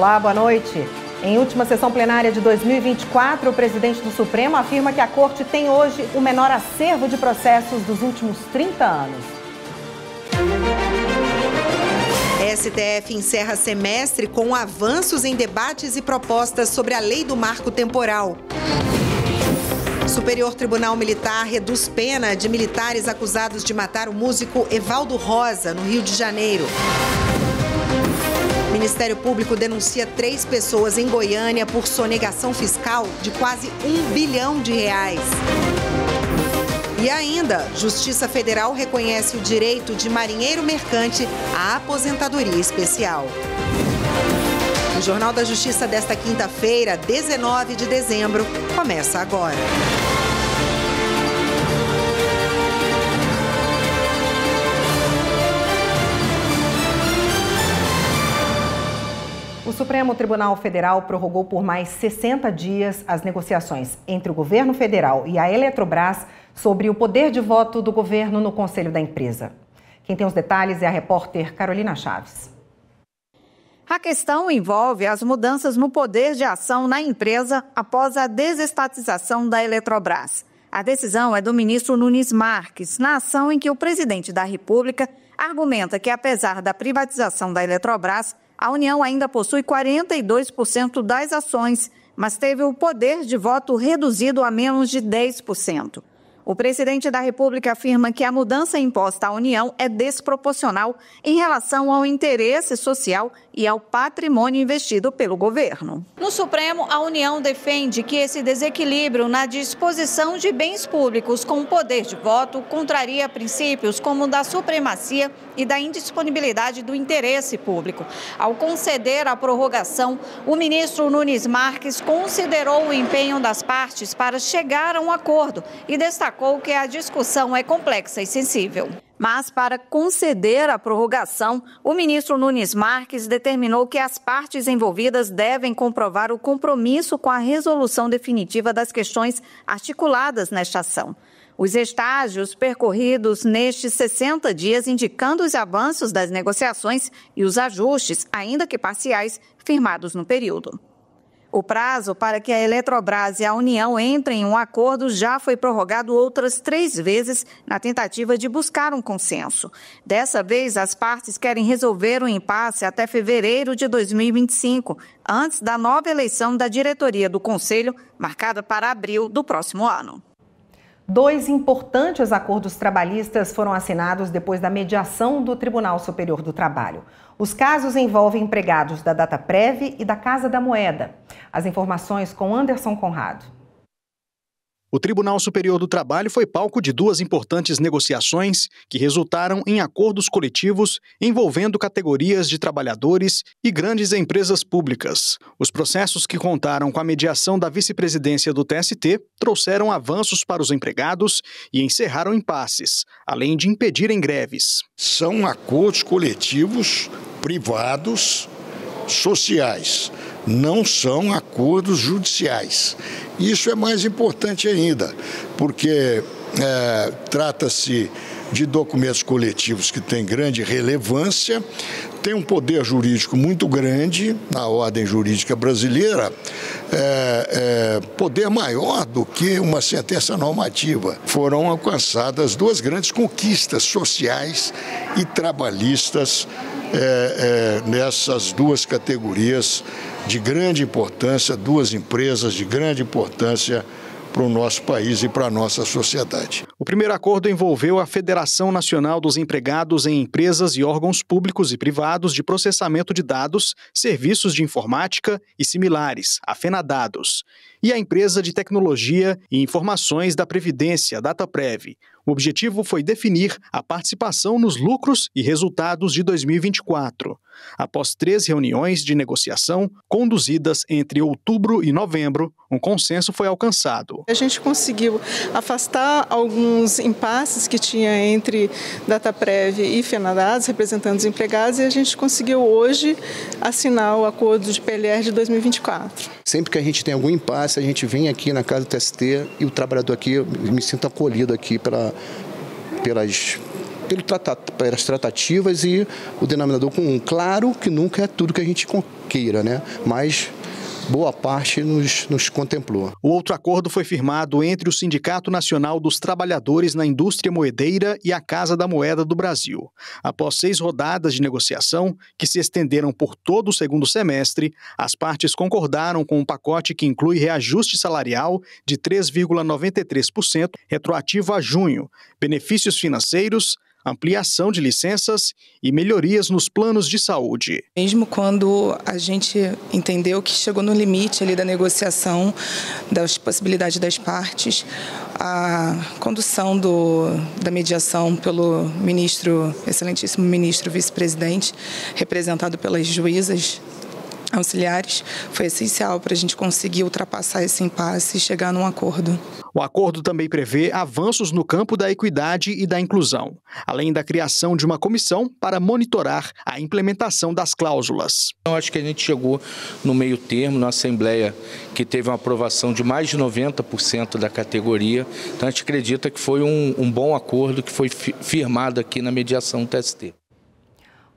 Olá, boa noite. Em última sessão plenária de 2024, o presidente do Supremo afirma que a Corte tem hoje o menor acervo de processos dos últimos 30 anos. STF encerra semestre com avanços em debates e propostas sobre a lei do marco temporal. Superior Tribunal Militar reduz pena de militares acusados de matar o músico Evaldo Rosa, no Rio de Janeiro. O Ministério Público denuncia 3 pessoas em Goiânia por sonegação fiscal de quase R$1 bilhão. E ainda, Justiça Federal reconhece o direito de marinheiro mercante à aposentadoria especial. O Jornal da Justiça desta quinta-feira, 19 de dezembro, começa agora. O Supremo Tribunal Federal prorrogou por mais 60 dias as negociações entre o governo federal e a Eletrobras sobre o poder de voto do governo no conselho da empresa. Quem tem os detalhes é a repórter Carolina Chaves. A questão envolve as mudanças no poder de ação na empresa após a desestatização da Eletrobras. A decisão é do ministro Nunes Marques, na ação em que o presidente da República argumenta que, apesar da privatização da Eletrobras, a União ainda possui 42% das ações, mas teve o poder de voto reduzido a menos de 10%. O presidente da República afirma que a mudança imposta à União é desproporcional em relação ao interesse social e ao patrimônio investido pelo governo. No Supremo, a União defende que esse desequilíbrio na disposição de bens públicos com poder de voto contraria princípios como o da supremacia e da indisponibilidade do interesse público. Ao conceder a prorrogação, o ministro Nunes Marques considerou o empenho das partes para chegar a um acordo e destacou que a discussão é complexa e sensível. Mas, para conceder a prorrogação, o ministro Nunes Marques determinou que as partes envolvidas devem comprovar o compromisso com a resolução definitiva das questões articuladas nesta ação. Os estágios percorridos nestes 60 dias indicando os avanços das negociações e os ajustes, ainda que parciais, firmados no período. O prazo para que a Eletrobras e a União entrem em um acordo já foi prorrogado outras 3 vezes na tentativa de buscar um consenso. Dessa vez, as partes querem resolver o impasse até fevereiro de 2025, antes da nova eleição da diretoria do Conselho, marcada para abril do próximo ano. 2 importantes acordos trabalhistas foram assinados depois da mediação do Tribunal Superior do Trabalho. Os casos envolvem empregados da Dataprev e da Casa da Moeda. As informações com Anderson Conrado. O Tribunal Superior do Trabalho foi palco de 2 importantes negociações que resultaram em acordos coletivos envolvendo categorias de trabalhadores e grandes empresas públicas. Os processos que contaram com a mediação da vice-presidência do TST trouxeram avanços para os empregados e encerraram impasses, além de impedirem greves. São acordos coletivos privados sociais. Não são acordos judiciais. Isso é mais importante ainda, porque trata-se de documentos coletivos que têm grande relevância, têm um poder jurídico muito grande na ordem jurídica brasileira, poder maior do que uma sentença normativa. Foram alcançadas 2 grandes conquistas sociais e trabalhistas nessas 2 categorias de grande importância, 2 empresas de grande importância para o nosso país e para a nossa sociedade. O primeiro acordo envolveu a Federação Nacional dos Empregados em Empresas e Órgãos Públicos e Privados de Processamento de Dados, Serviços de Informática e similares, a Fenadados, e a Empresa de Tecnologia e Informações da Previdência, Dataprev. O objetivo foi definir a participação nos lucros e resultados de 2024. Após 3 reuniões de negociação conduzidas entre outubro e novembro, um consenso foi alcançado. A gente conseguiu afastar alguns impasses que tinha entre Dataprev e Fenadados, representando os empregados, e a gente conseguiu hoje assinar o acordo de PLR de 2024. Sempre que a gente tem algum impasse, a gente vem aqui na casa do TST e o trabalhador aqui, eu me sinto acolhido aqui pelas pelas tratativas e o denominador comum. Claro que nunca é tudo que a gente queira, né? Mas boa parte nos contemplou. O outro acordo foi firmado entre o Sindicato Nacional dos Trabalhadores na Indústria Moedeira e a Casa da Moeda do Brasil. Após 6 rodadas de negociação, que se estenderam por todo o segundo semestre, as partes concordaram com um pacote que inclui reajuste salarial de 3,93%, retroativo a junho, benefícios financeiros, ampliação de licenças e melhorias nos planos de saúde. Mesmo quando a gente entendeu que chegou no limite ali da negociação, das possibilidades das partes, a condução da mediação pelo excelentíssimo ministro vice-presidente, representado pelas juízas auxiliares, foi essencial para a gente conseguir ultrapassar esse impasse e chegar num acordo. O acordo também prevê avanços no campo da equidade e da inclusão, além da criação de uma comissão para monitorar a implementação das cláusulas. Eu acho que a gente chegou no meio termo, na Assembleia, que teve uma aprovação de mais de 90% da categoria. Então a gente acredita que foi um bom acordo que foi firmado aqui na mediação do TST.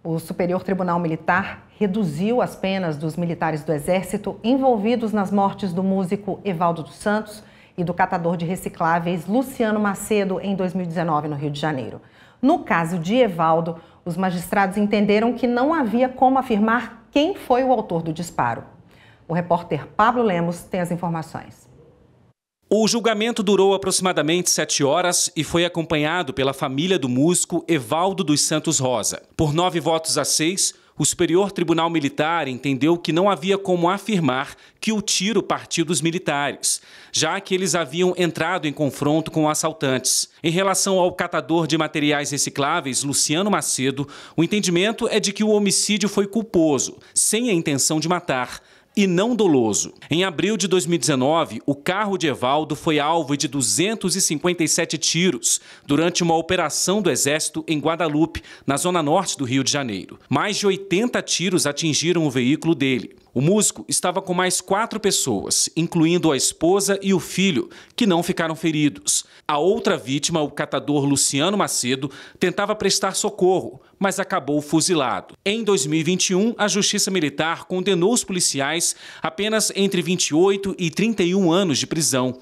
O Superior Tribunal Militar reduziu as penas dos militares do Exército envolvidos nas mortes do músico Evaldo dos Santos e do catador de recicláveis Luciano Macedo em 2019, no Rio de Janeiro. No caso de Evaldo, os magistrados entenderam que não havia como afirmar quem foi o autor do disparo. O repórter Pablo Lemos tem as informações. O julgamento durou aproximadamente 7 horas e foi acompanhado pela família do músico Evaldo dos Santos Rosa. Por 9-6, o Superior Tribunal Militar entendeu que não havia como afirmar que o tiro partiu dos militares, já que eles haviam entrado em confronto com assaltantes. Em relação ao catador de materiais recicláveis, Luciano Macedo, o entendimento é de que o homicídio foi culposo, sem a intenção de matar, e não doloso. Em abril de 2019, o carro de Evaldo foi alvo de 257 tiros durante uma operação do Exército em Guadalupe, na zona norte do Rio de Janeiro. Mais de 80 tiros atingiram o veículo dele. O músico estava com mais 4 pessoas, incluindo a esposa e o filho, que não ficaram feridos. A outra vítima, o catador Luciano Macedo, tentava prestar socorro, mas acabou fuzilado. Em 2021, a Justiça Militar condenou os policiais apenas entre 28 e 31 anos de prisão.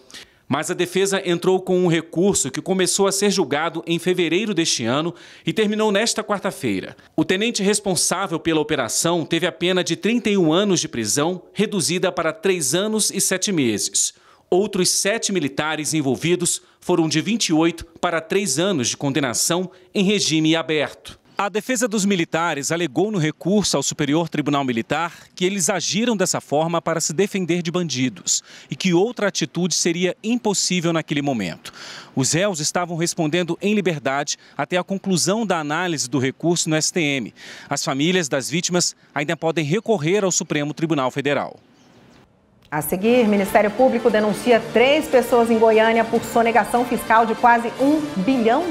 Mas a defesa entrou com um recurso que começou a ser julgado em fevereiro deste ano e terminou nesta quarta-feira. O tenente responsável pela operação teve a pena de 31 anos de prisão, reduzida para 3 anos e 7 meses. Outros 7 militares envolvidos foram de 28 para 3 anos de condenação em regime aberto. A defesa dos militares alegou no recurso ao Superior Tribunal Militar que eles agiram dessa forma para se defender de bandidos e que outra atitude seria impossível naquele momento. Os réus estavam respondendo em liberdade até a conclusão da análise do recurso no STM. As famílias das vítimas ainda podem recorrer ao Supremo Tribunal Federal. A seguir, o Ministério Público denuncia 3 pessoas em Goiânia por sonegação fiscal de quase R$1 bilhão.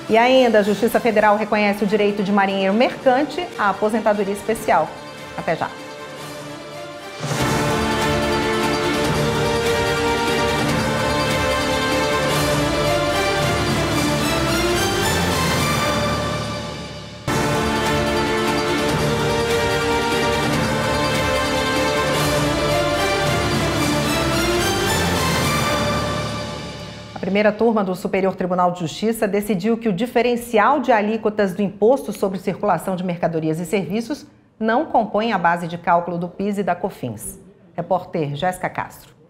E ainda, a Justiça Federal reconhece o direito de marinheiro mercante à aposentadoria especial. Até já. A primeira turma do Superior Tribunal de Justiça decidiu que o diferencial de alíquotas do Imposto sobre Circulação de Mercadorias e Serviços não compõe a base de cálculo do PIS e da COFINS. Repórter Jéssica Castro.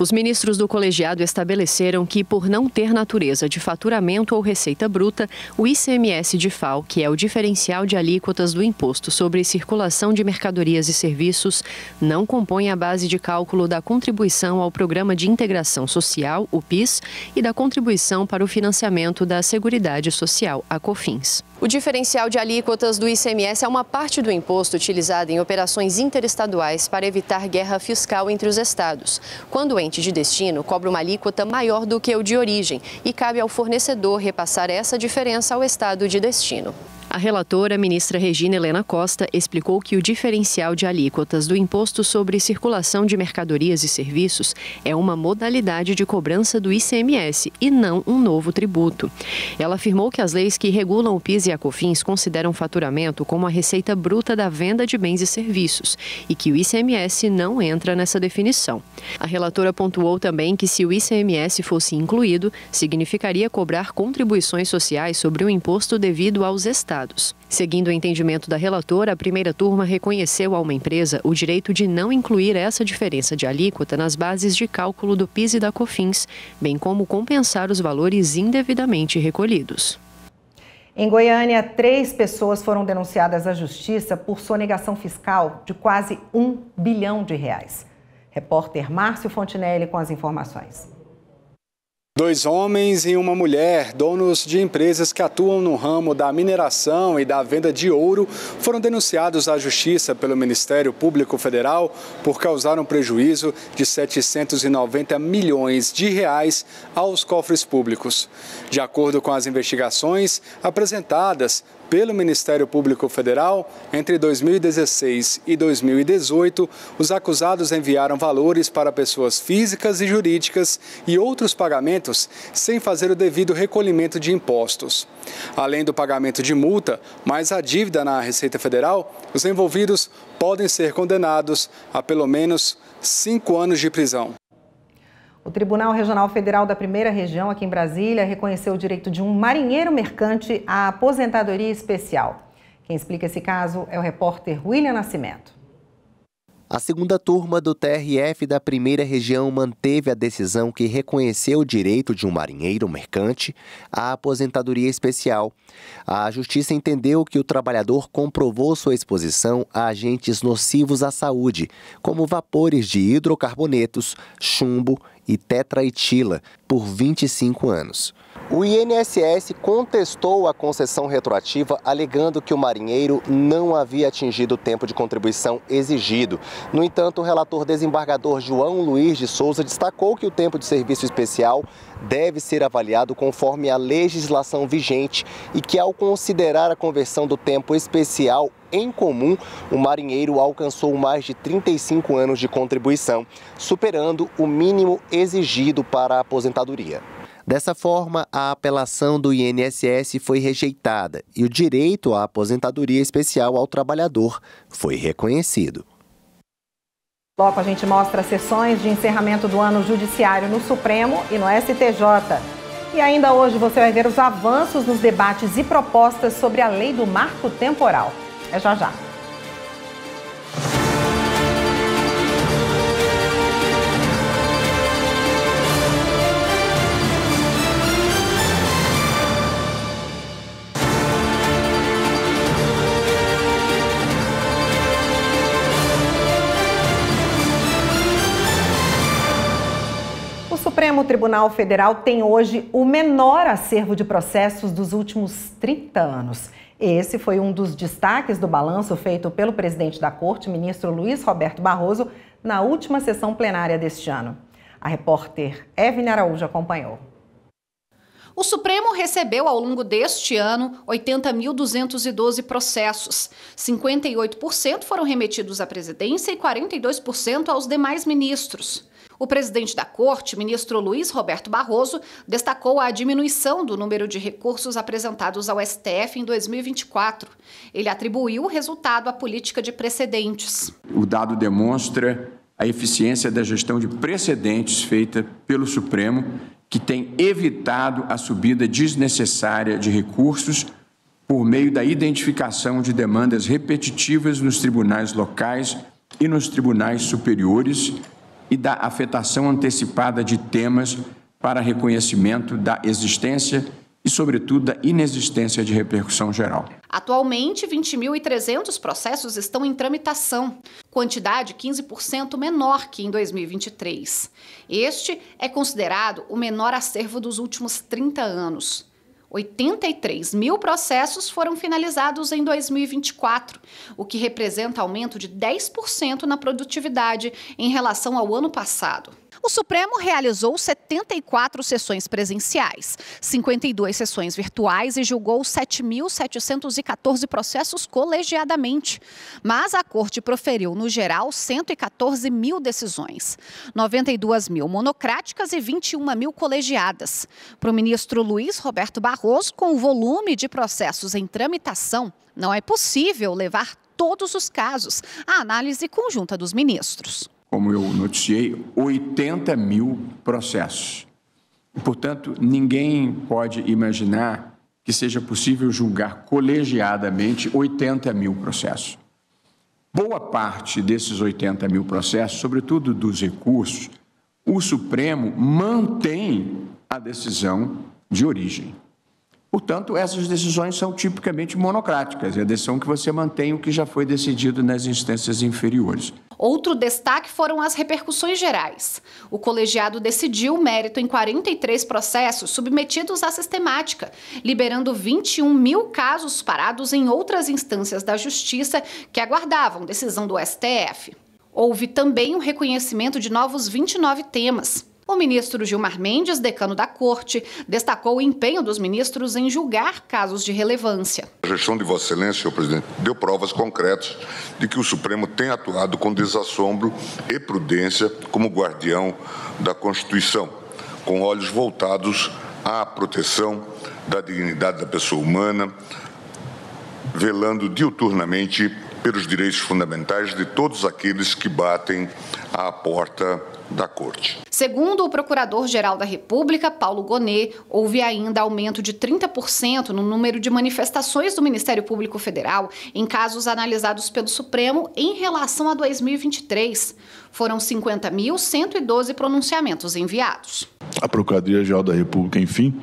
Os ministros do colegiado estabeleceram que, por não ter natureza de faturamento ou receita bruta, o ICMS de FAO, que é o diferencial de alíquotas do Imposto sobre Circulação de Mercadorias e Serviços, não compõe a base de cálculo da contribuição ao Programa de Integração Social, o PIS, e da contribuição para o financiamento da Seguridade Social, a COFINS. O diferencial de alíquotas do ICMS é uma parte do imposto utilizada em operações interestaduais para evitar guerra fiscal entre os estados, quando o ente de destino cobra uma alíquota maior do que o de origem e cabe ao fornecedor repassar essa diferença ao estado de destino. A relatora, ministra Regina Helena Costa, explicou que o diferencial de alíquotas do Imposto sobre Circulação de Mercadorias e Serviços é uma modalidade de cobrança do ICMS e não um novo tributo. Ela afirmou que as leis que regulam o PIS e a COFINS consideram o faturamento como a receita bruta da venda de bens e serviços e que o ICMS não entra nessa definição. A relatora pontuou também que se o ICMS fosse incluído, significaria cobrar contribuições sociais sobre o imposto devido aos estados. Seguindo o entendimento da relatora, a primeira turma reconheceu a uma empresa o direito de não incluir essa diferença de alíquota nas bases de cálculo do PIS e da COFINS, bem como compensar os valores indevidamente recolhidos. Em Goiânia, 3 pessoas foram denunciadas à Justiça por sonegação fiscal de quase R$1 bilhão. Repórter Márcio Fontinelli com as informações. 2 homens e uma mulher, donos de empresas que atuam no ramo da mineração e da venda de ouro, foram denunciados à Justiça pelo Ministério Público Federal por causar um prejuízo de R$790 milhões aos cofres públicos. De acordo com as investigações apresentadas pelo Ministério Público Federal, entre 2016 e 2018, os acusados enviaram valores para pessoas físicas e jurídicas e outros pagamentos sem fazer o devido recolhimento de impostos. Além do pagamento de multa, mais a dívida na Receita Federal, os envolvidos podem ser condenados a pelo menos 5 anos de prisão. O Tribunal Regional Federal da Primeira Região, aqui em Brasília, reconheceu o direito de um marinheiro mercante à aposentadoria especial. Quem explica esse caso é o repórter William Nascimento. A segunda turma do TRF da Primeira Região manteve a decisão que reconheceu o direito de um marinheiro mercante à aposentadoria especial. A Justiça entendeu que o trabalhador comprovou sua exposição a agentes nocivos à saúde, como vapores de hidrocarbonetos, chumbo e tetraetila, por 25 anos. O INSS contestou a concessão retroativa, alegando que o marinheiro não havia atingido o tempo de contribuição exigido. No entanto, o relator desembargador João Luiz de Souza destacou que o tempo de serviço especial deve ser avaliado conforme a legislação vigente e que, ao considerar a conversão do tempo especial em comum, o marinheiro alcançou mais de 35 anos de contribuição, superando o mínimo exigido para a aposentadoria. Dessa forma, a apelação do INSS foi rejeitada e o direito à aposentadoria especial ao trabalhador foi reconhecido. Logo, a gente mostra as sessões de encerramento do ano judiciário no Supremo e no STJ. E ainda hoje você vai ver os avanços nos debates e propostas sobre a lei do marco temporal. É já já. O Supremo Tribunal Federal tem hoje o menor acervo de processos dos últimos 30 anos. Esse foi um dos destaques do balanço feito pelo presidente da Corte, ministro Luiz Roberto Barroso, na última sessão plenária deste ano. A repórter Evelyn Araújo acompanhou. O Supremo recebeu ao longo deste ano 80.212 processos. 58% foram remetidos à presidência e 42% aos demais ministros. O presidente da Corte, ministro Luiz Roberto Barroso, destacou a diminuição do número de recursos apresentados ao STF em 2024. Ele atribuiu o resultado à política de precedentes. O dado demonstra a eficiência da gestão de precedentes feita pelo Supremo, que tem evitado a subida desnecessária de recursos por meio da identificação de demandas repetitivas nos tribunais locais e nos tribunais superiores e da afetação antecipada de temas para reconhecimento da existência e, sobretudo, da inexistência de repercussão geral. Atualmente, 20.300 processos estão em tramitação, quantidade 15% menor que em 2023. Este é considerado o menor acervo dos últimos 30 anos. 83 mil processos foram finalizados em 2024, o que representa aumento de 10% na produtividade em relação ao ano passado. O Supremo realizou 74 sessões presenciais, 52 sessões virtuais e julgou 7.714 processos colegiadamente. Mas a Corte proferiu, no geral, 114 mil decisões, 92 mil monocráticas e 21 mil colegiadas. Para o ministro Luiz Roberto Barroso, com o volume de processos em tramitação, não é possível levar todos os casos à análise conjunta dos ministros. Como eu noticiei, 80 mil processos. Portanto, ninguém pode imaginar que seja possível julgar colegiadamente 80 mil processos. Boa parte desses 80 mil processos, sobretudo dos recursos, o Supremo mantém a decisão de origem. Portanto, essas decisões são tipicamente monocráticas, é a decisão que você mantém o que já foi decidido nas instâncias inferiores. Outro destaque foram as repercussões gerais. O colegiado decidiu o mérito em 43 processos submetidos à sistemática, liberando 21 mil casos parados em outras instâncias da Justiça que aguardavam decisão do STF. Houve também o reconhecimento de novos 29 temas. O ministro Gilmar Mendes, decano da Corte, destacou o empenho dos ministros em julgar casos de relevância. A gestão de Vossa Excelência, senhor presidente, deu provas concretas de que o Supremo tem atuado com desassombro e prudência como guardião da Constituição, com olhos voltados à proteção da dignidade da pessoa humana, velando diuturnamente pelos direitos fundamentais de todos aqueles que batem à porta da Corte. Segundo o Procurador-Geral da República, Paulo Gonet, houve ainda aumento de 30% no número de manifestações do Ministério Público Federal em casos analisados pelo Supremo em relação a 2023. Foram 50.112 pronunciamentos enviados. A Procuradoria-Geral da República, enfim,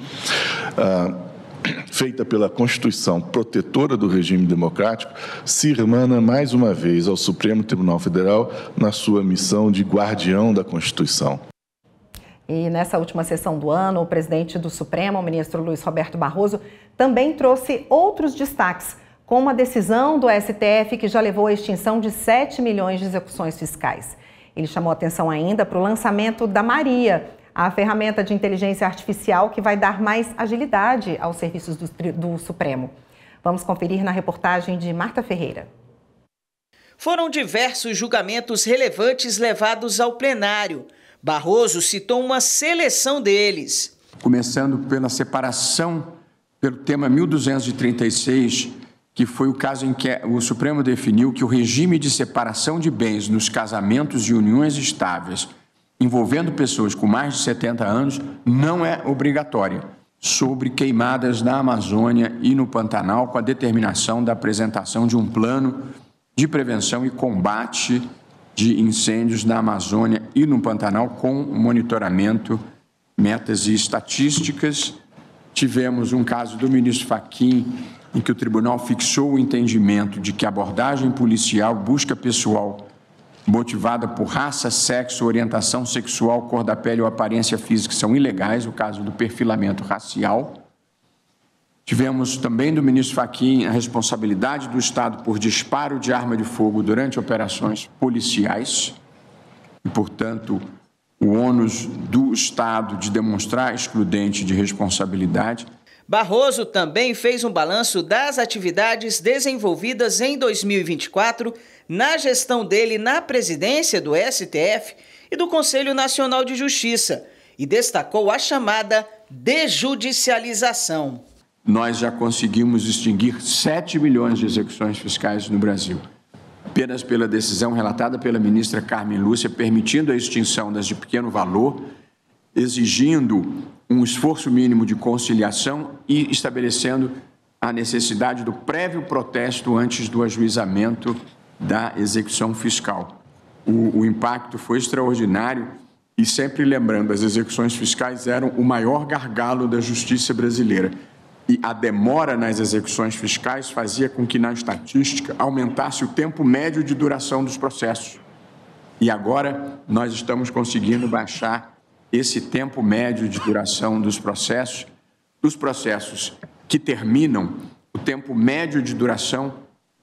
feita pela Constituição protetora do regime democrático, se irmana mais uma vez ao Supremo Tribunal Federal na sua missão de guardião da Constituição. E nessa última sessão do ano, o presidente do Supremo, o ministro Luiz Roberto Barroso, também trouxe outros destaques, como uma decisão do STF que já levou à extinção de 7 milhões de execuções fiscais. Ele chamou atenção ainda para o lançamento da Maria, a ferramenta de inteligência artificial que vai dar mais agilidade aos serviços do Supremo. Vamos conferir na reportagem de Marta Ferreira. Foram diversos julgamentos relevantes levados ao plenário. Barroso citou uma seleção deles. Começando pela separação, pelo tema 1236, que foi o caso em que o Supremo definiu que o regime de separação de bens nos casamentos e uniões estáveis envolvendo pessoas com mais de 70 anos não é obrigatória, sobre queimadas na Amazônia e no Pantanal, com a determinação da apresentação de um plano de prevenção e combate de incêndios na Amazônia e no Pantanal, com monitoramento, metas e estatísticas. Tivemos um caso do ministro Fachin, em que o tribunal fixou o entendimento de que a abordagem policial, busca pessoal motivada por raça, sexo, orientação sexual, cor da pele ou aparência física são ilegais, o caso do perfilamento racial. Tivemos também do ministro Fachin a responsabilidade do Estado por disparo de arma de fogo durante operações policiais e, portanto, o ônus do Estado de demonstrar excludente de responsabilidade. Barroso também fez um balanço das atividades desenvolvidas em 2024 na gestão dele na presidência do STF e do Conselho Nacional de Justiça e destacou a chamada desjudicialização. Nós já conseguimos extinguir 7 milhões de execuções fiscais no Brasil, apenas pela decisão relatada pela ministra Carmen Lúcia, permitindo a extinção das de pequeno valor, exigindo um esforço mínimo de conciliação e estabelecendo a necessidade do prévio protesto antes do ajuizamento da execução fiscal. O impacto foi extraordinário e, sempre lembrando, as execuções fiscais eram o maior gargalo da justiça brasileira. E a demora nas execuções fiscais fazia com que, na estatística, aumentasse o tempo médio de duração dos processos. E agora nós estamos conseguindo baixar esse tempo médio de duração dos processos que terminam, o tempo médio de duração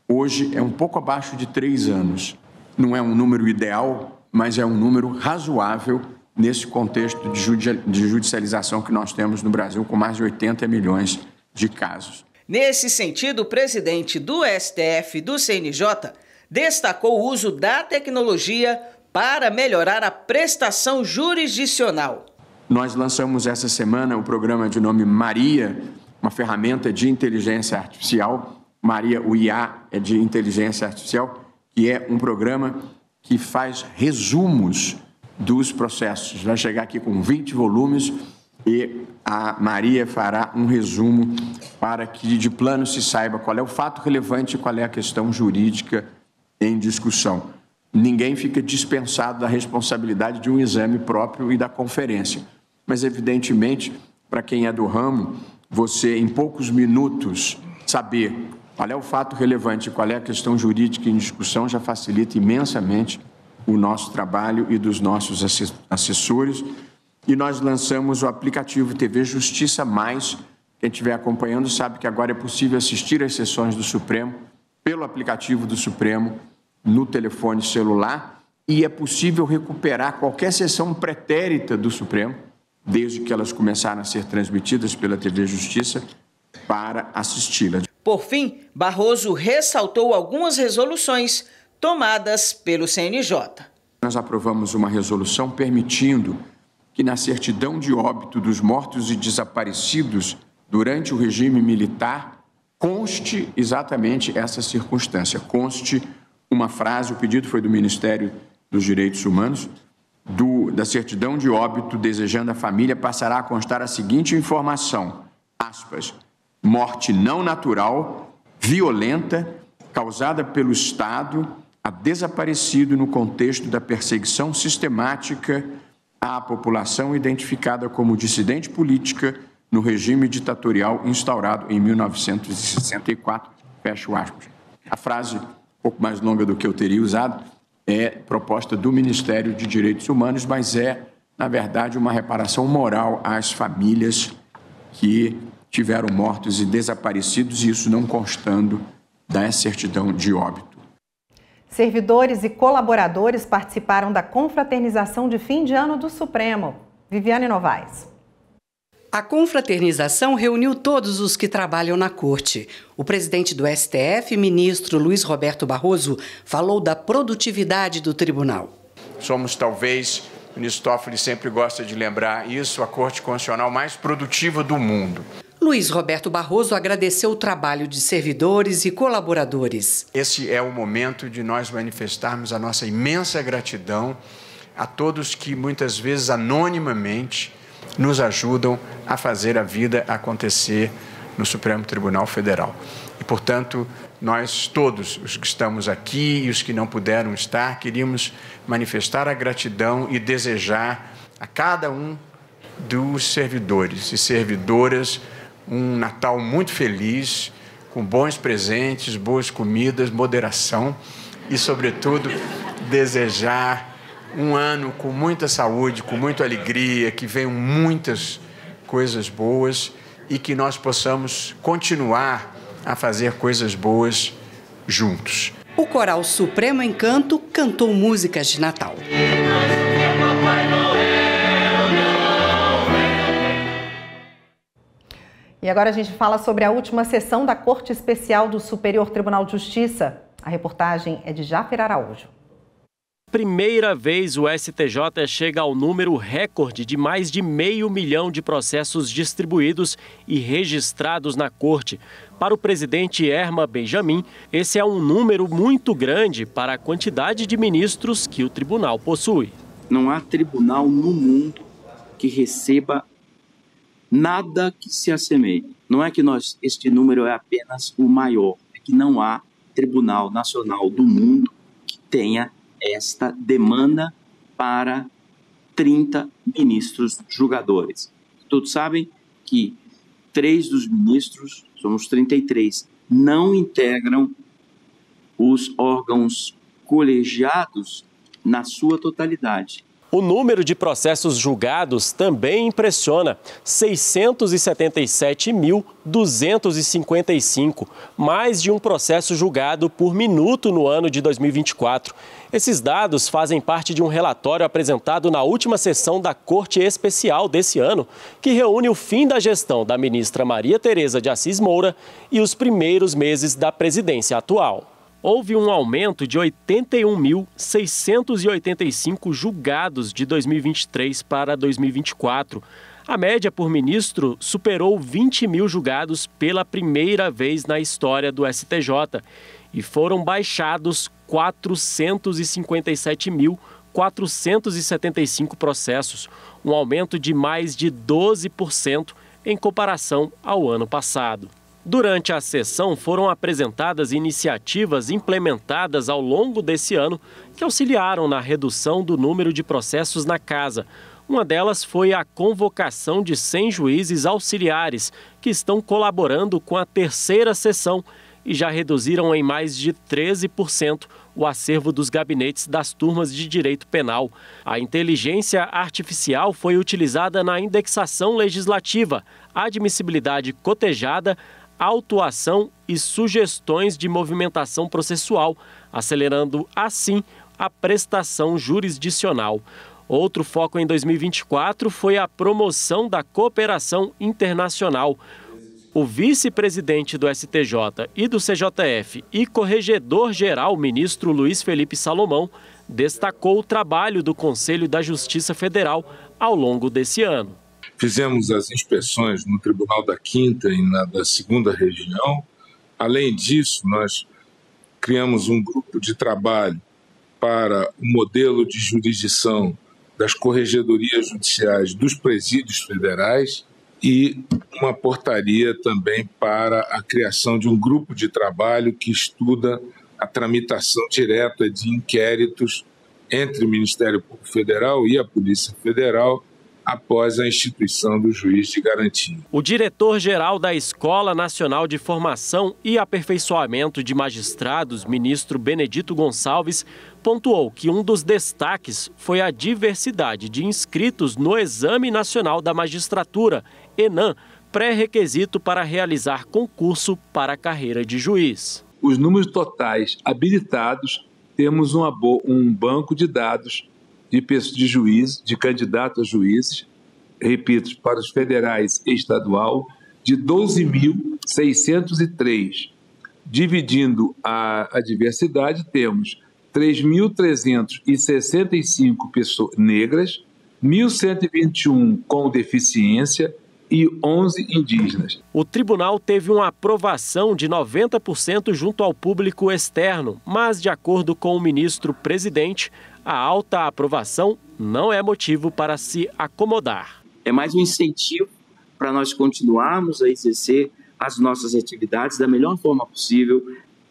hoje é um pouco abaixo de 3 anos. Não é um número ideal, mas é um número razoável nesse contexto de judicialização que nós temos no Brasil, com mais de 80 milhões de casos. Nesse sentido, o presidente do STF e do CNJ destacou o uso da tecnologia para melhorar a prestação jurisdicional. Nós lançamos essa semana o programa de nome Maria, uma ferramenta de inteligência artificial. Maria, o IA é de inteligência artificial, que é um programa que faz resumos dos processos. Vai chegar aqui com 20 volumes e a Maria fará um resumo para que de plano se saiba qual é o fato relevante e qual é a questão jurídica em discussão. Ninguém fica dispensado da responsabilidade de um exame próprio e da conferência. Mas, evidentemente, para quem é do ramo, você, em poucos minutos, saber qual é o fato relevante e qual é a questão jurídica em discussão já facilita imensamente o nosso trabalho e dos nossos assessores. E nós lançamos o aplicativo TV Justiça Mais. Quem estiver acompanhando sabe que agora é possível assistir às sessões do Supremo pelo aplicativo do Supremo no telefone celular e é possível recuperar qualquer sessão pretérita do Supremo, desde que elas começaram a ser transmitidas pela TV Justiça, para assisti-la. Por fim, Barroso ressaltou algumas resoluções tomadas pelo CNJ. Nós aprovamos uma resolução permitindo que na certidão de óbito dos mortos e desaparecidos durante o regime militar conste exatamente essa circunstância, conste uma frase, o pedido foi do Ministério dos Direitos Humanos, da certidão de óbito desejando a família passará a constar a seguinte informação, aspas, morte não natural, violenta, causada pelo Estado a desaparecido no contexto da perseguição sistemática à população identificada como dissidente política no regime ditatorial instaurado em 1964, fecho aspas. A frase, um pouco mais longa do que eu teria usado, é proposta do Ministério de Direitos Humanos, mas é, na verdade, uma reparação moral às famílias que tiveram mortos e desaparecidos, e isso não constando da certidão de óbito. Servidores e colaboradores participaram da confraternização de fim de ano do Supremo. Viviane Novaes. A confraternização reuniu todos os que trabalham na Corte. O presidente do STF, ministro Luiz Roberto Barroso, falou da produtividade do tribunal. Somos, talvez, o ministro Toffoli sempre gosta de lembrar isso, a Corte Constitucional mais produtiva do mundo. Luiz Roberto Barroso agradeceu o trabalho de servidores e colaboradores. Esse é o momento de nós manifestarmos a nossa imensa gratidão a todos que, muitas vezes, anonimamente, nos ajudam a fazer a vida acontecer no Supremo Tribunal Federal. E, portanto, nós todos, os que estamos aqui e os que não puderam estar, queríamos manifestar a gratidão e desejar a cada um dos servidores e servidoras um Natal muito feliz, com bons presentes, boas comidas, moderação e, sobretudo, desejar um ano com muita saúde, com muita alegria, que venham muitas coisas boas e que nós possamos continuar a fazer coisas boas juntos. O Coral Supremo Encanto cantou músicas de Natal. E agora a gente fala sobre a última sessão da Corte Especial do Superior Tribunal de Justiça. A reportagem é de Jáfer Araújo. Primeira vez o STJ chega ao número recorde de mais de 500 mil de processos distribuídos e registrados na Corte. Para o presidente Erma Benjamin, esse é um número muito grande para a quantidade de ministros que o tribunal possui. Não há tribunal no mundo que receba nada que se assemelhe. Não é que este número é apenas o maior, é que não há tribunal nacional do mundo que tenha esta demanda para 30 ministros julgadores. Todos sabem que 3 dos ministros, somos 33, não integram os órgãos colegiados na sua totalidade. O número de processos julgados também impressiona, 677.255, mais de um processo julgado por minuto no ano de 2024. Esses dados fazem parte de um relatório apresentado na última sessão da Corte Especial desse ano, que reúne o fim da gestão da ministra Maria Tereza de Assis Moura e os primeiros meses da presidência atual. Houve um aumento de 81.685 julgados de 2023 para 2024. A média por ministro superou 20 mil julgados pela primeira vez na história do STJ e foram baixados 457.475 processos, um aumento de mais de 12% em comparação ao ano passado. Durante a sessão foram apresentadas iniciativas implementadas ao longo desse ano que auxiliaram na redução do número de processos na casa. Uma delas foi a convocação de 100 juízes auxiliares que estão colaborando com a terceira sessão e já reduziram em mais de 13% o acervo dos gabinetes das turmas de direito penal. A inteligência artificial foi utilizada na indexação legislativa, admissibilidade cotejada, autuação e sugestões de movimentação processual, acelerando assim a prestação jurisdicional. Outro foco em 2024 foi a promoção da cooperação internacional. O vice-presidente do STJ e do CJF e corregedor-geral, ministro Luiz Felipe Salomão, destacou o trabalho do Conselho da Justiça Federal ao longo desse ano. Fizemos as inspeções no Tribunal da 5ª e na da 2ª Região. Além disso, nós criamos um grupo de trabalho para o modelo de jurisdição das corregedorias judiciais dos presídios federais e uma portaria também para a criação de um grupo de trabalho que estuda a tramitação direta de inquéritos entre o Ministério Público Federal e a Polícia Federal após a instituição do juiz de garantia. O diretor-geral da Escola Nacional de Formação e Aperfeiçoamento de Magistrados, ministro Benedito Gonçalves, pontuou que um dos destaques foi a diversidade de inscritos no Exame Nacional da Magistratura, ENAM, pré-requisito para realizar concurso para a carreira de juiz. Os números totais habilitados, temos um banco de dados de juízes, de candidatos a juízes, repito, para os federais e estadual, de 12.603. Dividindo a diversidade, temos 3.365 pessoas negras, 1.121 com deficiência e 11 indígenas. O tribunal teve uma aprovação de 90% junto ao público externo, mas, de acordo com o ministro-presidente, a alta aprovação não é motivo para se acomodar. É mais um incentivo para nós continuarmos a exercer as nossas atividades da melhor forma possível,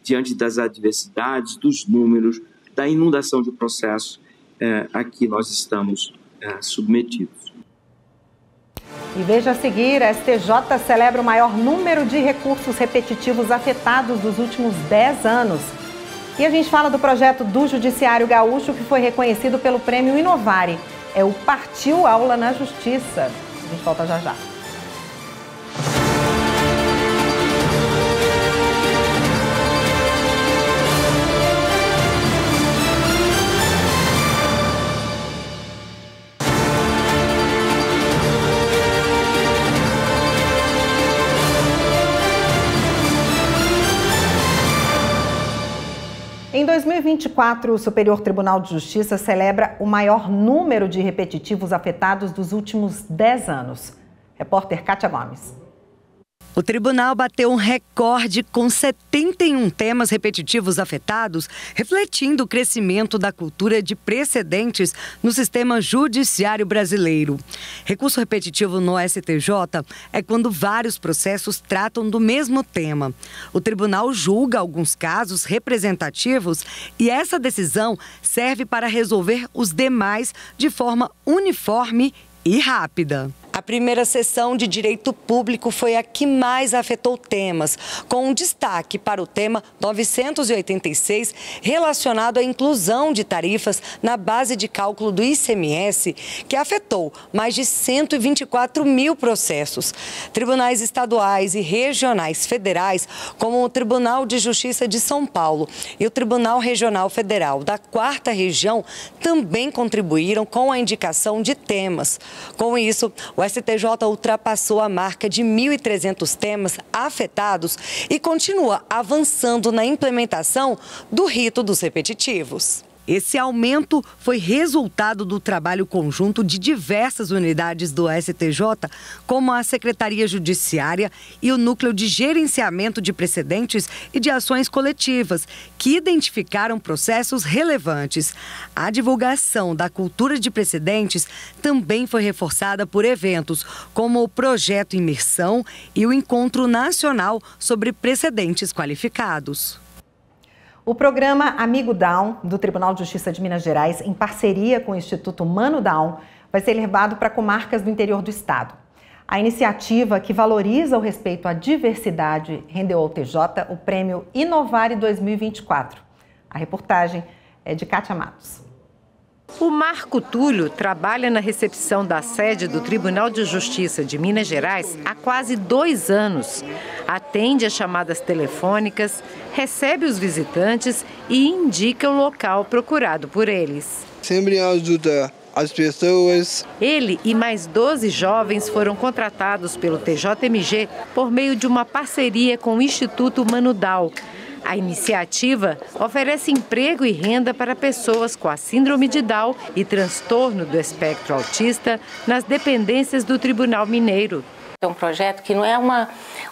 diante das adversidades, dos números, da inundação de processos a que nós estamos submetidos. E veja a seguir, a STJ celebra o maior número de recursos repetitivos afetados dos últimos 10 anos. E a gente fala do projeto do Judiciário Gaúcho, que foi reconhecido pelo Prêmio Inovare. É o Partiu Aula na Justiça. A gente volta já já. Em 2024, o Superior Tribunal de Justiça celebra o maior número de repetitivos afetados dos últimos 10 anos. Repórter Kátia Gomes. O tribunal bateu um recorde com 71 temas repetitivos afetados, refletindo o crescimento da cultura de precedentes no sistema judiciário brasileiro. Recurso repetitivo no STJ é quando vários processos tratam do mesmo tema. O tribunal julga alguns casos representativos e essa decisão serve para resolver os demais de forma uniforme e rápida. A primeira sessão de Direito Público foi a que mais afetou temas, com um destaque para o tema 986, relacionado à inclusão de tarifas na base de cálculo do ICMS, que afetou mais de 124 mil processos. Tribunais estaduais e regionais federais, como o Tribunal de Justiça de São Paulo e o Tribunal Regional Federal da 4ª Região, também contribuíram com a indicação de temas. Com isso, o STJ ultrapassou a marca de 1.300 temas afetados e continua avançando na implementação do rito dos repetitivos. Esse aumento foi resultado do trabalho conjunto de diversas unidades do STJ, como a Secretaria Judiciária e o Núcleo de Gerenciamento de Precedentes e de Ações Coletivas, que identificaram processos relevantes. A divulgação da cultura de precedentes também foi reforçada por eventos como o Projeto Imersão e o Encontro Nacional sobre Precedentes Qualificados. O programa Amigo Down, do Tribunal de Justiça de Minas Gerais, em parceria com o Instituto Mano Down, vai ser levado para comarcas do interior do estado. A iniciativa, que valoriza o respeito à diversidade, rendeu ao TJ o prêmio Inovare 2024. A reportagem é de Kátia Matos. O Marco Túlio trabalha na recepção da sede do Tribunal de Justiça de Minas Gerais há quase 2 anos. Atende as chamadas telefônicas, recebe os visitantes e indica o local procurado por eles. Sempre ajuda as pessoas. Ele e mais 12 jovens foram contratados pelo TJMG por meio de uma parceria com o Instituto Mano Down. A iniciativa oferece emprego e renda para pessoas com a síndrome de Down e transtorno do espectro autista nas dependências do Tribunal Mineiro. É um projeto que não é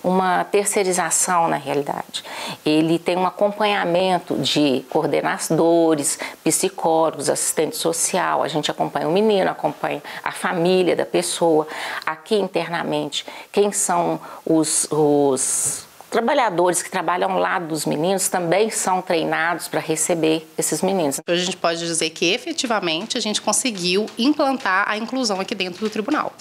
uma terceirização na realidade. Ele tem um acompanhamento de coordenadores, psicólogos, assistente social. A gente acompanha o menino, acompanha a família da pessoa. Aqui internamente, quem são os trabalhadores que trabalham ao lado dos meninos também são treinados para receber esses meninos. A gente pode dizer que efetivamente a gente conseguiu implantar a inclusão aqui dentro do tribunal.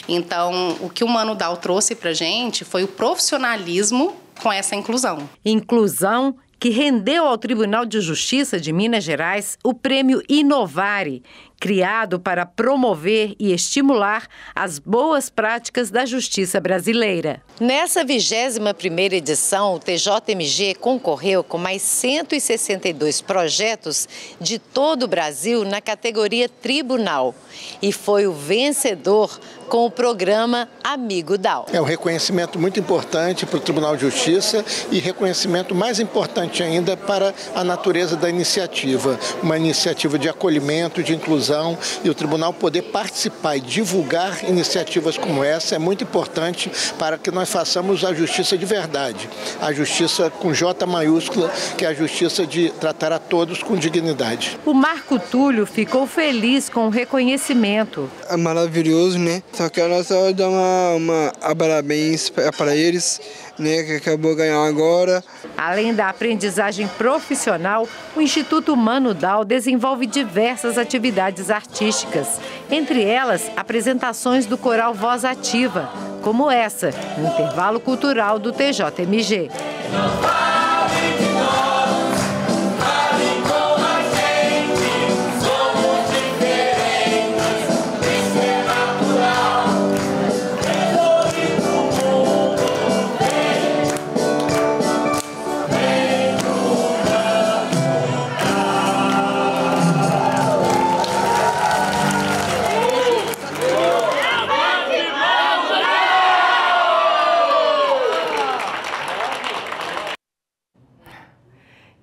Então, o que o Mano Down trouxe para a gente foi o profissionalismo com essa inclusão. Inclusão que rendeu ao Tribunal de Justiça de Minas Gerais o prêmio Inovare, criado para promover e estimular as boas práticas da justiça brasileira. Nessa 21ª edição, o TJMG concorreu com mais 162 projetos de todo o Brasil na categoria Tribunal e foi o vencedor com o programa Amigo Down. É um reconhecimento muito importante para o Tribunal de Justiça e reconhecimento mais importante ainda para a natureza da iniciativa. Uma iniciativa de acolhimento, de inclusão, e o Tribunal poder participar e divulgar iniciativas como essa é muito importante para que nós façamos a justiça de verdade. A justiça com J maiúscula, que é a justiça de tratar a todos com dignidade. O Marco Túlio ficou feliz com o reconhecimento. É maravilhoso, né? Só quero só dar uma parabéns para eles, né, que acabou ganhando agora. Além da aprendizagem profissional, o Instituto Mano Down desenvolve diversas atividades artísticas, entre elas apresentações do coral Voz Ativa, como essa, no intervalo cultural do TJMG.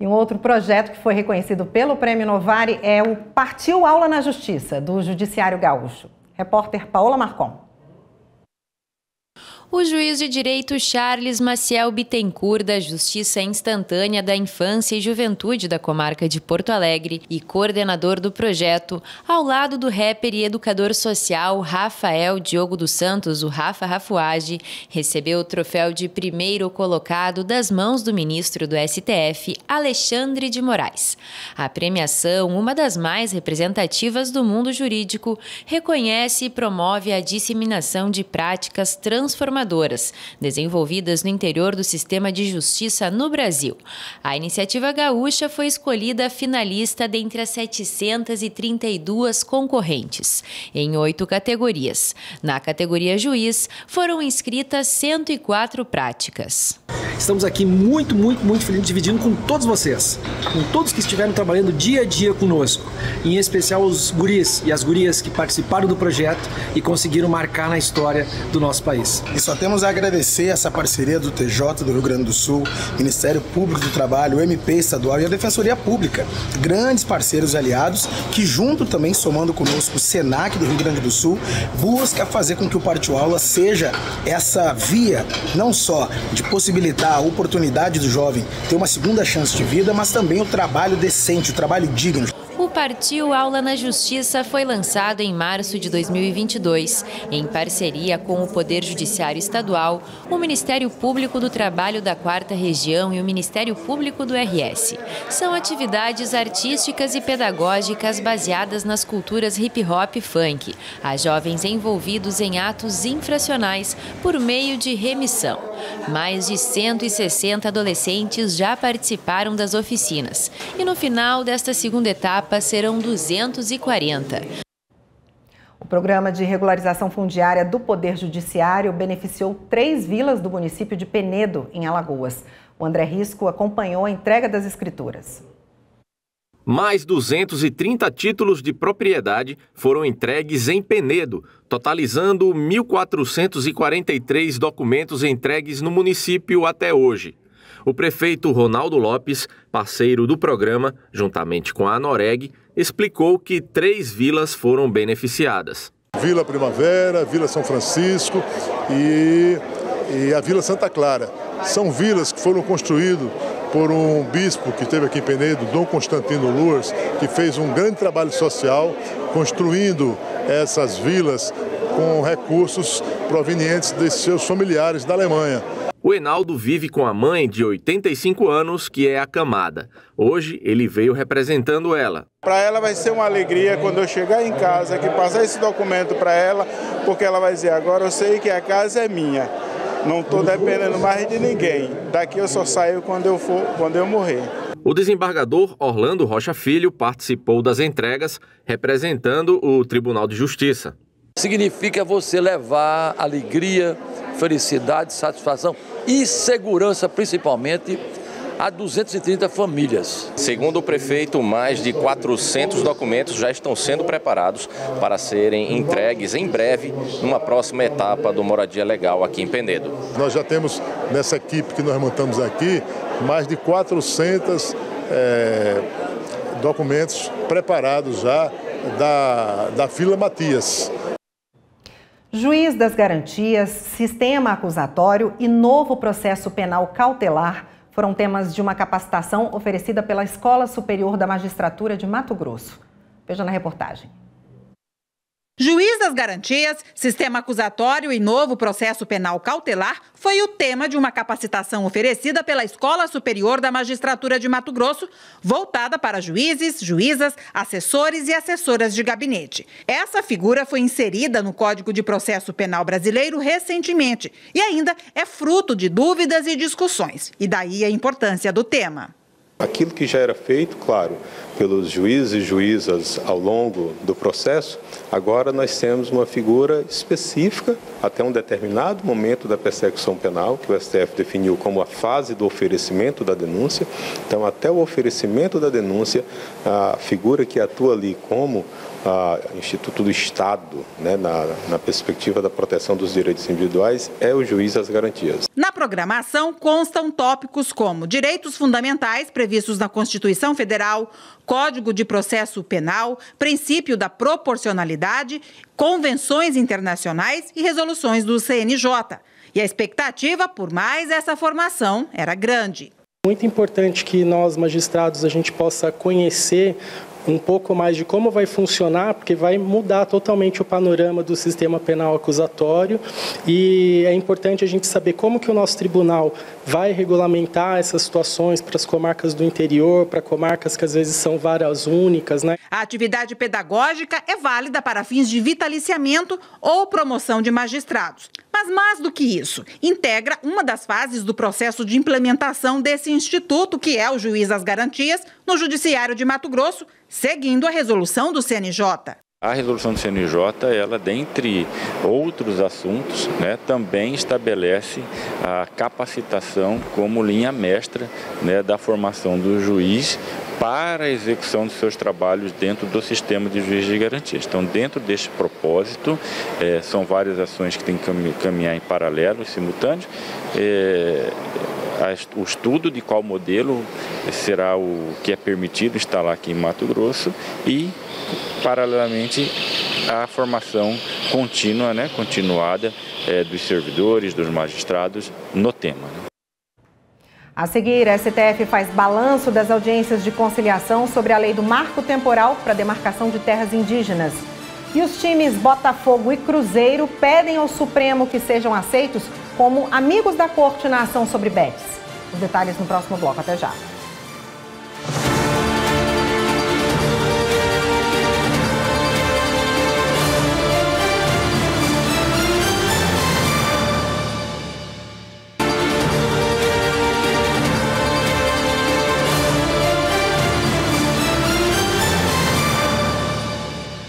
E um outro projeto que foi reconhecido pelo Prêmio Inovare é o Partiu Aula na Justiça, do Judiciário Gaúcho. Repórter Paola Marcon. O juiz de direito Charles Maciel Bittencourt, da Justiça Instantânea da Infância e Juventude da Comarca de Porto Alegre e coordenador do projeto, ao lado do rapper e educador social Rafael Diogo dos Santos, o Rafa Rafuage, recebeu o troféu de primeiro colocado das mãos do ministro do STF, Alexandre de Moraes. A premiação, uma das mais representativas do mundo jurídico, reconhece e promove a disseminação de práticas transformadoras desenvolvidas no interior do sistema de justiça no Brasil. A iniciativa gaúcha foi escolhida finalista dentre as 732 concorrentes, em 8 categorias. Na categoria juiz, foram inscritas 104 práticas. Estamos aqui muito felizes, dividindo com todos vocês, com todos que estiveram trabalhando dia a dia conosco, em especial os guris e as gurias que participaram do projeto e conseguiram marcar na história do nosso país. E só temos a agradecer essa parceria do TJ do Rio Grande do Sul, Ministério Público do Trabalho, o MP Estadual e a Defensoria Pública, grandes parceiros e aliados que, junto também somando conosco o SENAC do Rio Grande do Sul, busca fazer com que o Partiu Aula seja essa via, não só de possibilitar a oportunidade do jovem ter uma segunda chance de vida, mas também o trabalho decente, o trabalho digno. O Partiu Aula na Justiça foi lançado em março de 2022, em parceria com o Poder Judiciário Estadual, o Ministério Público do Trabalho da 4ª Região e o Ministério Público do RS. São atividades artísticas e pedagógicas baseadas nas culturas hip-hop e funk, a jovens envolvidos em atos infracionais por meio de remissão. Mais de 160 adolescentes já participaram das oficinas e no final desta segunda etapa serão 240. O programa de regularização fundiária do Poder Judiciário beneficiou 3 vilas do município de Penedo, em Alagoas. O André Risco acompanhou a entrega das escrituras. Mais 230 títulos de propriedade foram entregues em Penedo, totalizando 1.443 documentos entregues no município até hoje. O prefeito Ronaldo Lopes, parceiro do programa, juntamente com a Anoreg, explicou que 3 vilas foram beneficiadas. Vila Primavera, Vila São Francisco e a Vila Santa Clara. São vilas que foram construídas por um bispo que esteve aqui em Penedo, Dom Constantino Luers, que fez um grande trabalho social, construindo essas vilas com recursos provenientes de seus familiares da Alemanha. O Enaldo vive com a mãe de 85 anos, que é acamada. Hoje, ele veio representando ela. Para ela vai ser uma alegria quando eu chegar em casa, que passar esse documento para ela, porque ela vai dizer, agora eu sei que a casa é minha. Não estou dependendo mais de ninguém. Daqui eu só saio quando eu morrer. O desembargador Orlando Rocha Filho participou das entregas, representando o Tribunal de Justiça. Significa você levar alegria, felicidade, satisfação e segurança, principalmente, a 230 famílias. Segundo o prefeito, mais de 400 documentos já estão sendo preparados para serem entregues em breve, numa próxima etapa do Moradia Legal aqui em Penedo. Nós já temos, nessa equipe que nós montamos aqui, mais de 400 documentos preparados já da Vila Matias. Juiz das garantias, sistema acusatório e novo processo penal cautelar foram temas de uma capacitação oferecida pela Escola Superior da Magistratura de Mato Grosso. Veja na reportagem. Juiz das garantias, sistema acusatório e novo processo penal cautelar foi o tema de uma capacitação oferecida pela Escola Superior da Magistratura de Mato Grosso, voltada para juízes, juízas, assessores e assessoras de gabinete. Essa figura foi inserida no Código de Processo Penal brasileiro recentemente e ainda é fruto de dúvidas e discussões, e daí a importância do tema. Aquilo que já era feito, claro, pelos juízes e juízas ao longo do processo, agora nós temos uma figura específica até um determinado momento da persecução penal, que o STF definiu como a fase do oferecimento da denúncia. Então, até o oferecimento da denúncia, a figura que atua ali como Instituto do Estado, né, na perspectiva da proteção dos direitos individuais, é o juiz das garantias. Na programação constam tópicos como direitos fundamentais previstos na Constituição Federal, Código de Processo Penal, princípio da proporcionalidade, convenções internacionais e resoluções do CNJ. E a expectativa por mais essa formação era grande. Muito importante que nós, magistrados, a gente possa conhecer um pouco mais de como vai funcionar, porque vai mudar totalmente o panorama do sistema penal acusatório, e é importante a gente saber como que o nosso tribunal vai regulamentar essas situações para as comarcas do interior, para comarcas que às vezes são varas únicas, né? A atividade pedagógica é válida para fins de vitaliciamento ou promoção de magistrados. Mas mais do que isso, integra uma das fases do processo de implementação desse instituto, que é o juiz das garantias, no Judiciário de Mato Grosso, seguindo a resolução do CNJ. A resolução do CNJ, ela, dentre outros assuntos, né, também estabelece a capacitação como linha mestra, né, da formação do juiz para a execução dos seus trabalhos dentro do sistema de juiz de garantias. Então, dentro deste propósito, são várias ações que têm que caminhar em paralelo e simultâneo. O estudo de qual modelo será o que é permitido instalar aqui em Mato Grosso e, paralelamente, a formação contínua, né, continuada dos servidores, dos magistrados no tema. Né? A seguir, a STF faz balanço das audiências de conciliação sobre a lei do marco temporal para demarcação de terras indígenas. E os times Botafogo e Cruzeiro pedem ao Supremo que sejam aceitos como amigos da corte na ação sobre bets. Os detalhes no próximo bloco. Até já.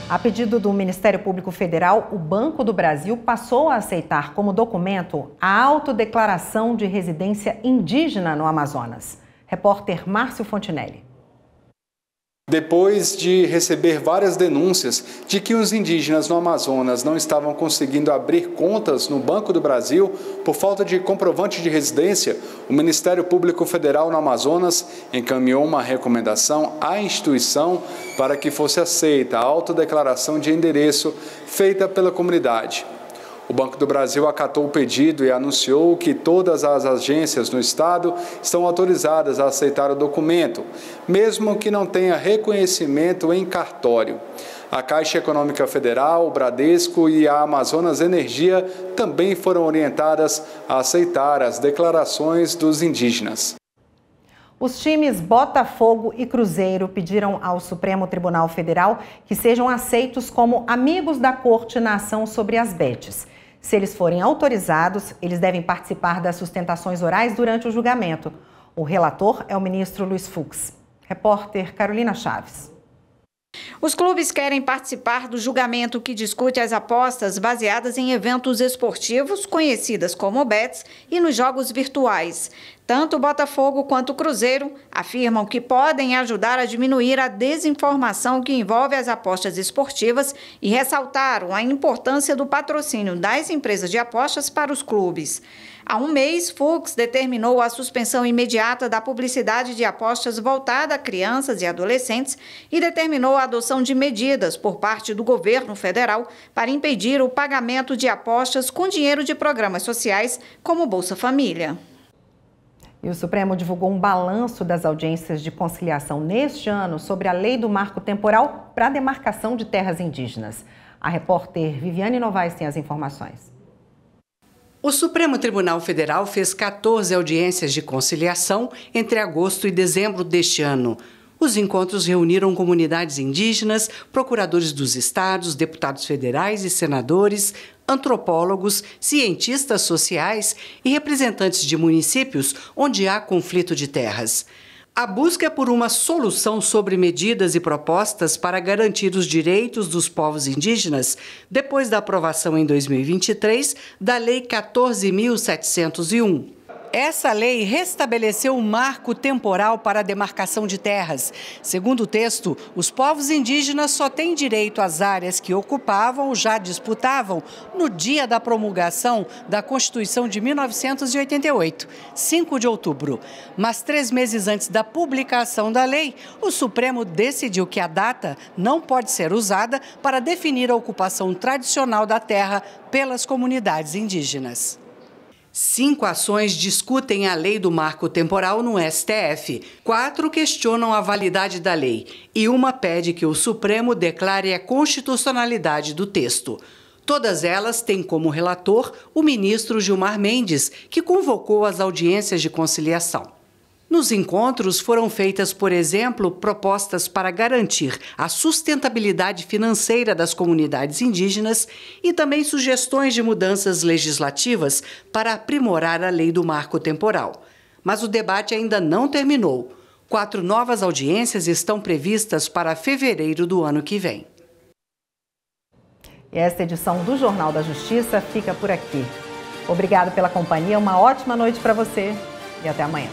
A pedido do Ministério Público Federal, o Banco do Brasil passou a aceitar como documento a autodeclaração de residência indígena no Amazonas. Repórter Márcio Fontinelli. Depois de receber várias denúncias de que os indígenas no Amazonas não estavam conseguindo abrir contas no Banco do Brasil por falta de comprovante de residência, o Ministério Público Federal no Amazonas encaminhou uma recomendação à instituição para que fosse aceita a autodeclaração de endereço feita pela comunidade. O Banco do Brasil acatou o pedido e anunciou que todas as agências no estado estão autorizadas a aceitar o documento, mesmo que não tenha reconhecimento em cartório. A Caixa Econômica Federal, o Bradesco e a Amazonas Energia também foram orientadas a aceitar as declarações dos indígenas. Os times Botafogo e Cruzeiro pediram ao Supremo Tribunal Federal que sejam aceitos como amigos da corte na ação sobre as bets. Se eles forem autorizados, eles devem participar das sustentações orais durante o julgamento. O relator é o ministro Luiz Fux. Repórter Carolina Chaves. Os clubes querem participar do julgamento que discute as apostas baseadas em eventos esportivos, conhecidas como bets, e nos jogos virtuais. Tanto o Botafogo quanto o Cruzeiro afirmam que podem ajudar a diminuir a desinformação que envolve as apostas esportivas e ressaltaram a importância do patrocínio das empresas de apostas para os clubes. Há um mês, Fux determinou a suspensão imediata da publicidade de apostas voltada a crianças e adolescentes e determinou a adoção de medidas por parte do governo federal para impedir o pagamento de apostas com dinheiro de programas sociais como Bolsa Família. E o Supremo divulgou um balanço das audiências de conciliação neste ano sobre a lei do marco temporal para a demarcação de terras indígenas. A repórter Viviane Novaes tem as informações. O Supremo Tribunal Federal fez 14 audiências de conciliação entre agosto e dezembro deste ano. Os encontros reuniram comunidades indígenas, procuradores dos estados, deputados federais e senadores, antropólogos, cientistas sociais e representantes de municípios onde há conflito de terras. A busca é por uma solução sobre medidas e propostas para garantir os direitos dos povos indígenas depois da aprovação em 2023 da Lei 14.701. Essa lei restabeleceu um marco temporal para a demarcação de terras. Segundo o texto, os povos indígenas só têm direito às áreas que ocupavam ou já disputavam no dia da promulgação da Constituição de 1988, 5 de outubro. Mas 3 meses antes da publicação da lei, o Supremo decidiu que a data não pode ser usada para definir a ocupação tradicional da terra pelas comunidades indígenas. 5 ações discutem a lei do marco temporal no STF. 4 questionam a validade da lei e uma pede que o Supremo declare a constitucionalidade do texto. Todas elas têm como relator o ministro Gilmar Mendes, que convocou as audiências de conciliação. Nos encontros foram feitas, por exemplo, propostas para garantir a sustentabilidade financeira das comunidades indígenas e também sugestões de mudanças legislativas para aprimorar a lei do marco temporal. Mas o debate ainda não terminou. 4 novas audiências estão previstas para fevereiro do ano que vem. E esta edição do Jornal da Justiça fica por aqui. Obrigado pela companhia, uma ótima noite para você e até amanhã.